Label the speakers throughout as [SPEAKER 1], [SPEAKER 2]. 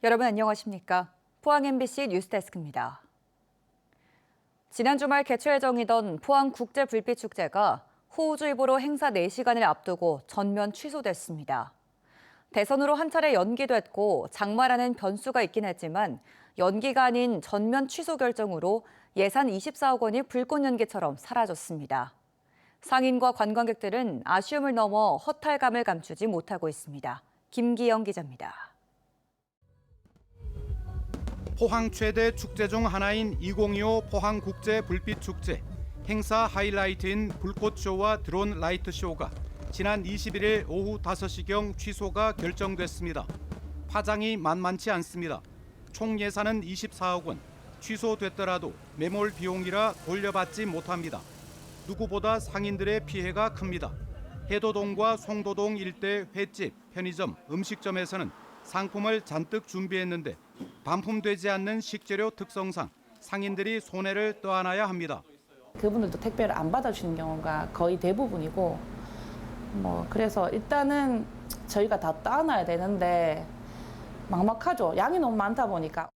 [SPEAKER 1] 여러분 안녕하십니까? 포항 MBC 뉴스데스크입니다. 지난 주말 개최 예정이던 포항국제불빛축제가 호우주의보로 행사 4시간을 앞두고 전면 취소됐습니다. 대선으로 한 차례 연기됐고 장마라는 변수가 있긴 했지만 연기가 아닌 전면 취소 결정으로 예산 24억 원이 불꽃 연기처럼 사라졌습니다. 상인과 관광객들은 아쉬움을 넘어 허탈감을 감추지 못하고 있습니다. 김기영 기자입니다.
[SPEAKER 2] 포항 최대 축제 중 하나인 2025 포항국제불빛축제. 행사 하이라이트인 불꽃쇼와 드론 라이트쇼가 지난 21일 오후 5시경 취소가 결정됐습니다. 파장이 만만치 않습니다. 총 예산은 24억 원. 취소됐더라도 매몰 비용이라 돌려받지 못합니다. 누구보다 상인들의 피해가 큽니다. 해도동과 송도동 일대 횟집, 편의점, 음식점에서는 상품을 잔뜩 준비했는데 반품되지 않는 식재료 특성상 상인들이 손해를 떠안아야 합니다.
[SPEAKER 3] 그분들도 택배를 안 받아주는 경우가 거의 대부분이고 그래서 일단은 저희가 다 따놔야 되는데 막막하죠. 양이 너무 많다 보니까.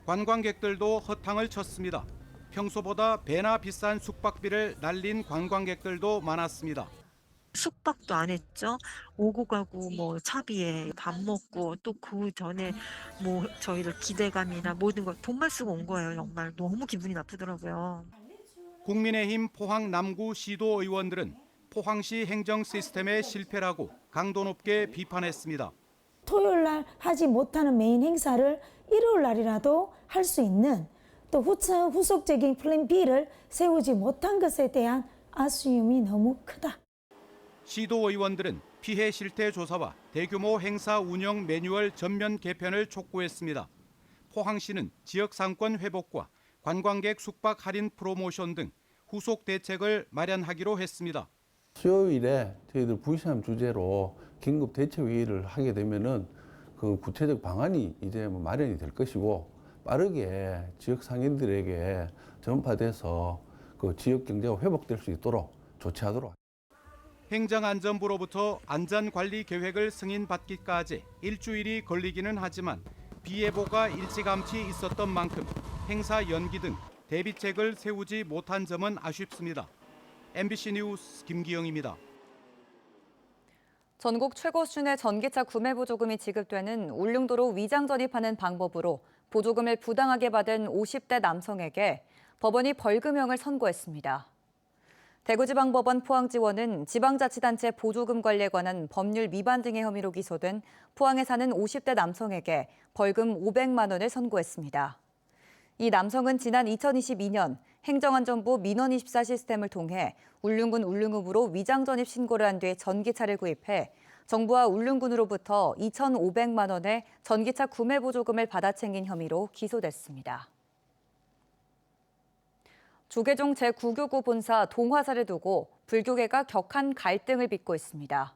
[SPEAKER 2] 관광객들도 허탕을 쳤습니다. 평소보다 배나 비싼 숙박비를 날린 관광객들도 많았습니다.
[SPEAKER 4] 숙박도 안 했죠. 오고 가고 차비에 밥 먹고 또 그 전에 저희들 기대감이나 모든 걸 돈만 쓰고 온 거예요. 정말 너무 기분이 나쁘더라고요.
[SPEAKER 2] 국민의힘 포항 남구 시도 의원들은 포항시 행정 시스템의 실패라고 강도 높게 비판했습니다.
[SPEAKER 5] 토요일 날 하지 못하는 메인 행사를 일요일 날이라도 할 수 있는 또 후속적인 플랜 B를 세우지 못한 것에 대한 아쉬움이 너무 크다.
[SPEAKER 2] 시도 의원들은 피해 실태 조사와 대규모 행사 운영 매뉴얼 전면 개편을 촉구했습니다. 포항시는 지역 상권 회복과 관광객 숙박 할인 프로모션 등 후속 대책을 마련하기로 했습니다.
[SPEAKER 6] 수요일에 저희들 V3 주제로 긴급 대책회의를 하게 되면은 그 구체적 방안이 이제 마련이 될 것이고 빠르게 지역 상인들에게 전파돼서 그 지역 경제가 회복될 수 있도록 조치하도록.
[SPEAKER 2] 행정안전부로부터 안전관리 계획을 승인받기까지 일주일이 걸리기는 하지만 비 예보가 일찌감치 있었던 만큼 행사 연기 등 대비책을 세우지 못한 점은 아쉽습니다. MBC 뉴스 김기영입니다.
[SPEAKER 1] 전국 최고 수준의 전기차 구매 보조금이 지급되는 울릉도로 위장 전입하는 방법으로 보조금을 부당하게 받은 50대 남성에게 법원이 벌금형을 선고했습니다. 대구지방법원 포항지원은 지방자치단체 보조금 관리에 관한 법률 위반 등의 혐의로 기소된 포항에 사는 50대 남성에게 벌금 500만 원을 선고했습니다. 이 남성은 지난 2022년 행정안전부 민원24 시스템을 통해 울릉군 울릉읍으로 위장 전입 신고를 한 뒤 전기차를 구입해 정부와 울릉군으로부터 2,500만 원의 전기차 구매 보조금을 받아 챙긴 혐의로 기소됐습니다. 조계종 제9교구 본사 동화사를 두고 불교계가 격한 갈등을 빚고 있습니다.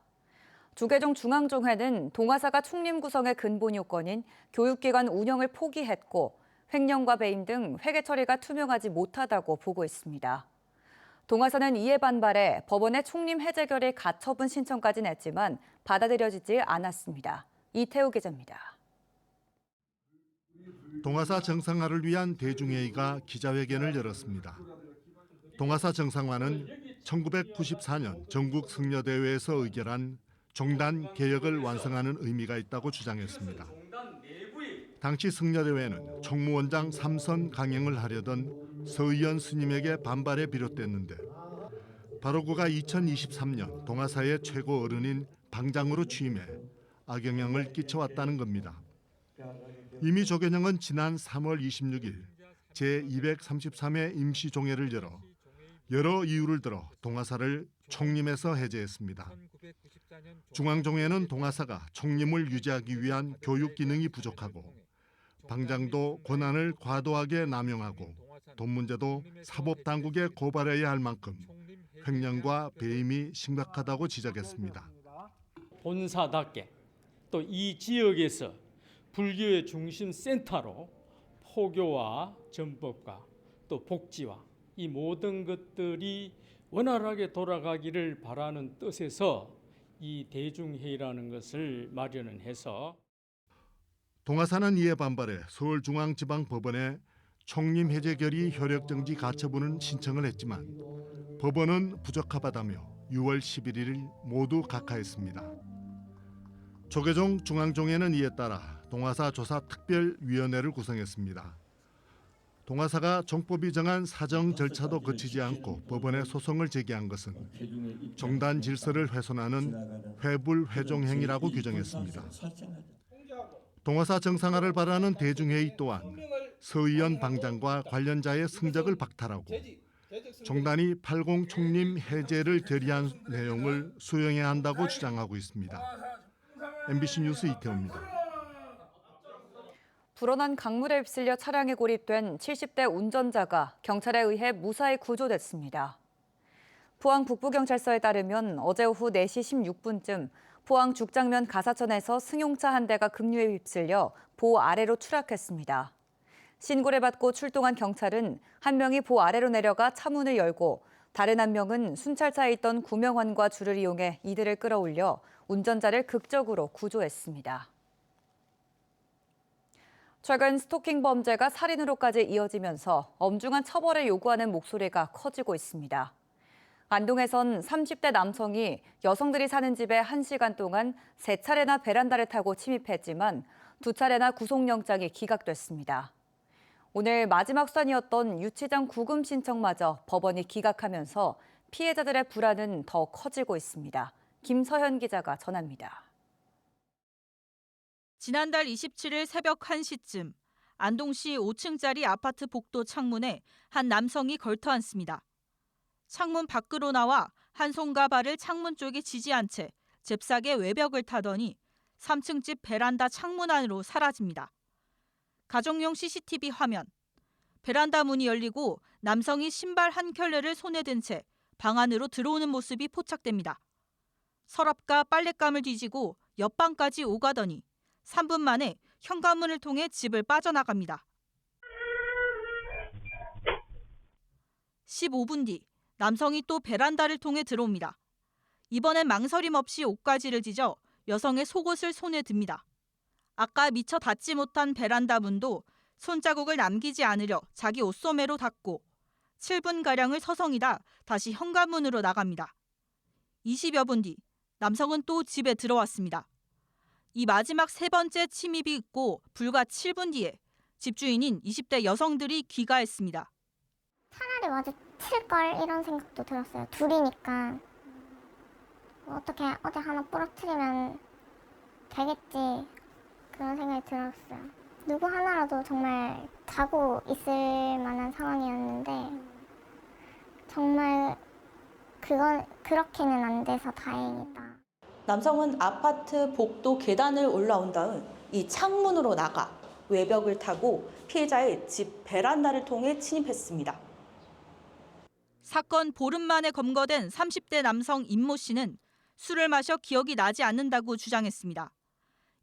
[SPEAKER 1] 조계종 중앙종회는 동화사가 총림 구성의 근본 요건인 교육기관 운영을 포기했고 횡령과 배임 등 회계 처리가 투명하지 못하다고 보고 있습니다. 동화사는 이에 반발해 법원에 총림 해제 결의 가처분 신청까지 냈지만 받아들여지지 않았습니다. 이태우 기자입니다.
[SPEAKER 7] 동화사 정상화를 위한 대중회의가 기자회견을 열었습니다. 동화사 정상화는 1994년 전국 승려대회에서 의결한 종단 개혁을 완성하는 의미가 있다고 주장했습니다. 당시 승려대회는 총무원장 3선 강행을 하려던 서의연 스님에게 반발에 비롯됐는데 바로 그가 2023년 동화사의 최고 어른인 방장으로 취임해 악영향을 끼쳐왔다는 겁니다. 이미 조계종은 지난 3월 26일 제233회 임시종회를 열어 여러 이유를 들어 동화사를 총림에서 해제했습니다. 중앙종회는 동화사가 총림을 유지하기 위한 교육 기능이 부족하고 방장도 권한을 과도하게 남용하고 돈 문제도 사법당국에 고발해야 할 만큼 횡령과 배임이 심각하다고 지적했습니다.
[SPEAKER 8] 본사답게 또 이 지역에서 불교의 중심 센터로 포교와 전법과 또 복지와 이 모든 것들이 원활하게 돌아가기를 바라는 뜻에서 이 대중회의라는 것을 마련을 해서
[SPEAKER 7] 동아사는 이에 반발해 서울중앙지방법원에 총림 해제 결의 효력 정지 가처분은 신청을 했지만 법원은 부적합하다며 6월 11일 모두 각하했습니다. 조계종 중앙종회는 이에 따라 동아사 조사 특별위원회를 구성했습니다. 동아사가 정법이 정한 사정 절차도 거치지 않고 법원에 소송을 제기한 것은 종단 질서를 훼손하는 회불회종 행위라고 규정했습니다. 동아사 정상화를 바라는 대중회의 또한 서 의원 방장과 관련자의 승적을 박탈하고 종단이 80 총림 해제를 결의한 내용을 수용해야 한다고 주장하고 있습니다. MBC 뉴스 이태호입니다.
[SPEAKER 1] 불어난 강물에 휩쓸려 차량에 고립된 70대 운전자가 경찰에 의해 무사히 구조됐습니다. 포항 북부경찰서에 따르면 어제 오후 4시 16분쯤 포항 죽장면 가사천에서 승용차 한 대가 급류에 휩쓸려 보 아래로 추락했습니다. 신고를 받고 출동한 경찰은 한 명이 보 아래로 내려가 차문을 열고 다른 한 명은 순찰차에 있던 구명환과 줄을 이용해 이들을 끌어올려 운전자를 극적으로 구조했습니다. 최근 스토킹 범죄가 살인으로까지 이어지면서 엄중한 처벌을 요구하는 목소리가 커지고 있습니다. 안동에선 30대 남성이 여성들이 사는 집에 1시간 동안 3차례나 베란다를 타고 침입했지만 2차례나 구속영장이 기각됐습니다. 오늘 마지막 수단이었던 유치장 구금 신청마저 법원이 기각하면서 피해자들의 불안은 더 커지고 있습니다. 김서현 기자가 전합니다.
[SPEAKER 9] 지난달 27일 새벽 1시쯤 안동시 5층짜리 아파트 복도 창문에 한 남성이 걸터앉습니다. 창문 밖으로 나와 한 손과 발을 창문 쪽에 지지한 채 잽싸게 외벽을 타더니 3층 집 베란다 창문 안으로 사라집니다. 가정용 CCTV 화면. 베란다 문이 열리고 남성이 신발 한 켤레를 손에 든 채 방 안으로 들어오는 모습이 포착됩니다. 서랍과 빨랫감을 뒤지고 옆방까지 오가더니 3분 만에 현관문을 통해 집을 빠져나갑니다. 15분 뒤 남성이 또 베란다를 통해 들어옵니다. 이번엔 망설임 없이 옷가지를 찢어 여성의 속옷을 손에 듭니다. 아까 미처 닫지 못한 베란다 문도 손자국을 남기지 않으려 자기 옷소매로 닫고 7분가량을 서성이다 다시 현관문으로 나갑니다. 20여 분 뒤 남성은 또 집에 들어왔습니다. 이 마지막 3번째 침입이 있고 불과 7분 뒤에 집주인인 20대 여성들이 귀가했습니다.
[SPEAKER 10] 차라리 마주칠걸 이런 생각도 들었어요. 둘이니까 어떻게 어디 하나 부러뜨리면 되겠지 그런 생각이 들었어요. 누구 하나라도 정말 자고 있을 만한 상황이었는데 정말 그렇게는 안 돼서 다행이다.
[SPEAKER 11] 남성은 아파트 복도 계단을 올라온 다음 이 창문으로 나가 외벽을 타고 피해자의 집 베란다를 통해 침입했습니다.
[SPEAKER 9] 사건 보름 만에 검거된 30대 남성 임모 씨는 술을 마셔 기억이 나지 않는다고 주장했습니다.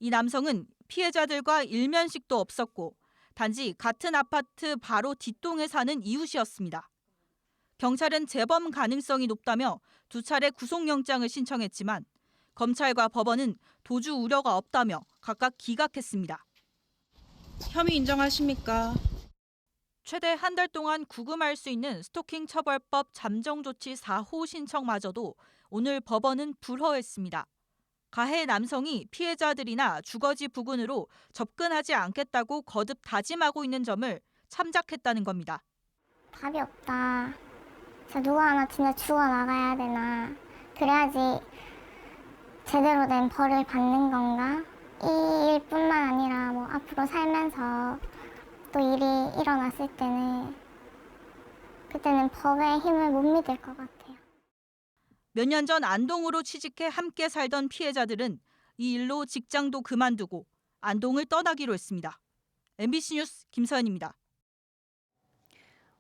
[SPEAKER 9] 이 남성은 피해자들과 일면식도 없었고 단지 같은 아파트 바로 뒷동에 사는 이웃이었습니다. 경찰은 재범 가능성이 높다며 2차례 구속영장을 신청했지만 검찰과 법원은 도주 우려가 없다며 각각 기각했습니다.
[SPEAKER 12] 혐의 인정하십니까?
[SPEAKER 9] 최대 한 달 동안 구금할 수 있는 스토킹 처벌법 잠정조치 4호 신청마저도 오늘 법원은 불허했습니다. 가해 남성이 피해자들이나 주거지 부근으로 접근하지 않겠다고 거듭 다짐하고 있는 점을 참작했다는 겁니다.
[SPEAKER 10] 답이 없다. 진짜 누구 하나 진짜 죽어나가야 되나. 그래야지 제대로 된 벌을 받는 건가? 이 일뿐만 아니라 뭐 앞으로 살면서 또 일이 일어났을 그때는 법의 힘을 못 믿을 것 같아요.
[SPEAKER 9] 몇 년 전 안동으로 취직해 함께 살던 피해자들은 이 일로 직장도 그만두고 안동을 떠나기로 했습니다. MBC 뉴스 김서연입니다.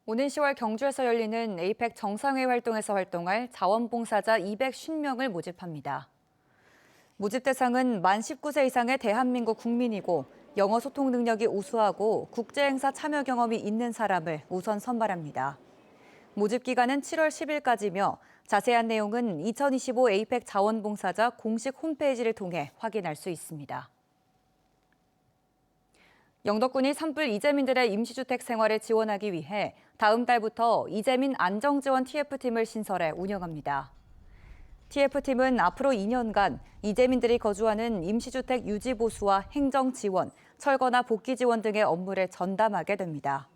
[SPEAKER 1] 오는 10월 경주에서 열리는 에이펙 정상회의 활동에서 활동할 자원봉사자 250명을 모집합니다. 모집 대상은 만 19세 이상의 대한민국 국민이고 영어 소통 능력이 우수하고 국제행사 참여 경험이 있는 사람을 우선 선발합니다. 모집 기간은 7월 10일까지며 자세한 내용은 2025 에이펙 자원봉사자 공식 홈페이지를 통해 확인할 수 있습니다. 영덕군이 산불 이재민들의 임시주택 생활을 지원하기 위해 다음 달부터 이재민 안정지원 TF팀을 신설해 운영합니다. TF팀은 앞으로 2년간 이재민들이 거주하는 임시주택 유지 보수와 행정 지원, 철거나 복귀 지원 등의 업무를 전담하게 됩니다.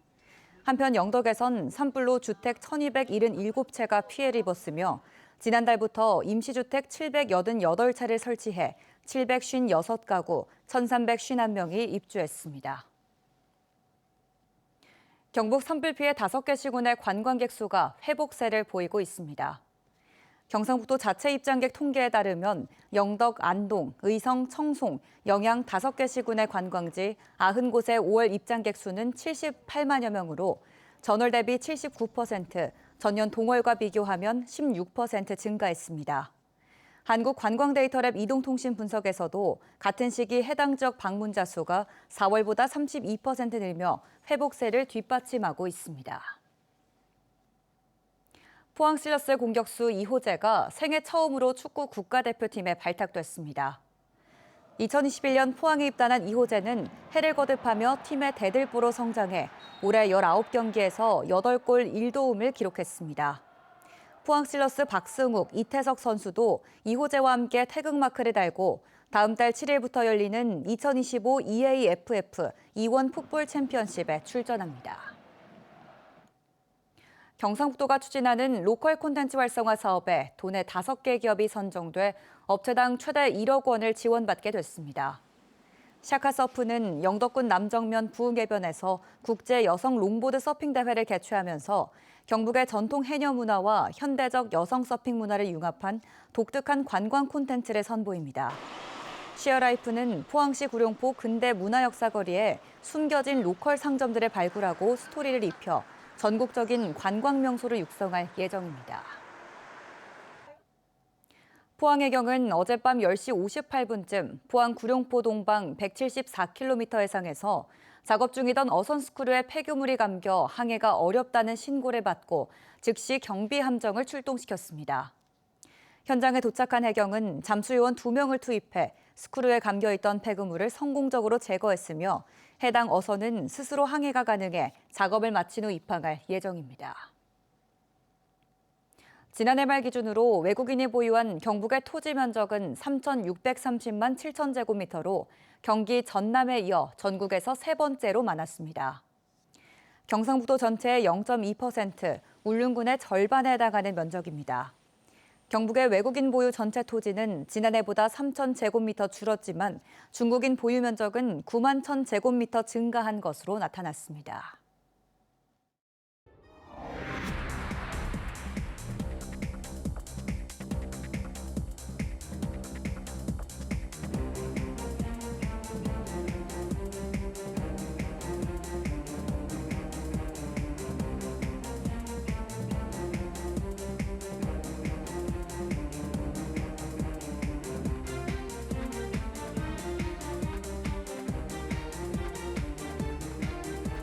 [SPEAKER 1] 한편 영덕에선 산불로 주택 1,277채가 피해를 입었으며 지난달부터 임시주택 788채를 설치해 756가구 1,351명이 입주했습니다. 경북 산불 피해 5개 시군의 관광객 수가 회복세를 보이고 있습니다. 경상북도 자체 입장객 통계에 따르면 영덕, 안동, 의성, 청송, 영양 5개 시군의 관광지 90곳의 5월 입장객 수는 78만여 명으로 전월 대비 79%, 전년 동월과 비교하면 16% 증가했습니다. 한국관광데이터랩 이동통신 분석에서도 같은 시기 해당 지역 방문자 수가 4월보다 32% 늘며 회복세를 뒷받침하고 있습니다. 포항 실러스 공격수 이호재가 생애 처음으로 축구 국가대표팀에 발탁됐습니다. 2021년 포항에 입단한 이호재는 해를 거듭하며 팀의 대들보로 성장해 올해 19경기에서 8골 1도움을 기록했습니다. 포항 실러스 박승욱, 이태석 선수도 이호재와 함께 태극마크를 달고 다음 달 7일부터 열리는 2025 EAFF E1 풋볼 챔피언십에 출전합니다. 경상북도가 추진하는 로컬 콘텐츠 활성화 사업에 도내 5개 기업이 선정돼 업체당 최대 1억 원을 지원받게 됐습니다. 샤카서프는 영덕군 남정면 부흥해변에서 국제 여성 롱보드 서핑 대회를 개최하면서 경북의 전통 해녀 문화와 현대적 여성 서핑 문화를 융합한 독특한 관광 콘텐츠를 선보입니다. 시어라이프는 포항시 구룡포 근대 문화역사거리에 숨겨진 로컬 상점들을 발굴하고 스토리를 입혀 전국적인 관광 명소를 육성할 예정입니다. 포항해경은 어젯밤 10시 58분쯤 포항 구룡포 동방 174km 해상에서 작업 중이던 어선 스크루에 폐교물이 감겨 항해가 어렵다는 신고를 받고 즉시 경비 함정을 출동시켰습니다. 현장에 도착한 해경은 잠수요원 2명을 투입해 스크루에 감겨있던 폐기물을 성공적으로 제거했으며 해당 어선은 스스로 항해가 가능해 작업을 마친 후 입항할 예정입니다. 지난해 말 기준으로 외국인이 보유한 경북의 토지 면적은 3,630만 7천 제곱미터로 경기 전남에 이어 전국에서 3번째로 많았습니다. 경상북도 전체의 0.2%, 울릉군의 절반에 해당하는 면적입니다. 경북의 외국인 보유 전체 토지는 지난해보다 3천 제곱미터 줄었지만 중국인 보유 면적은 9만 1천 제곱미터 증가한 것으로 나타났습니다.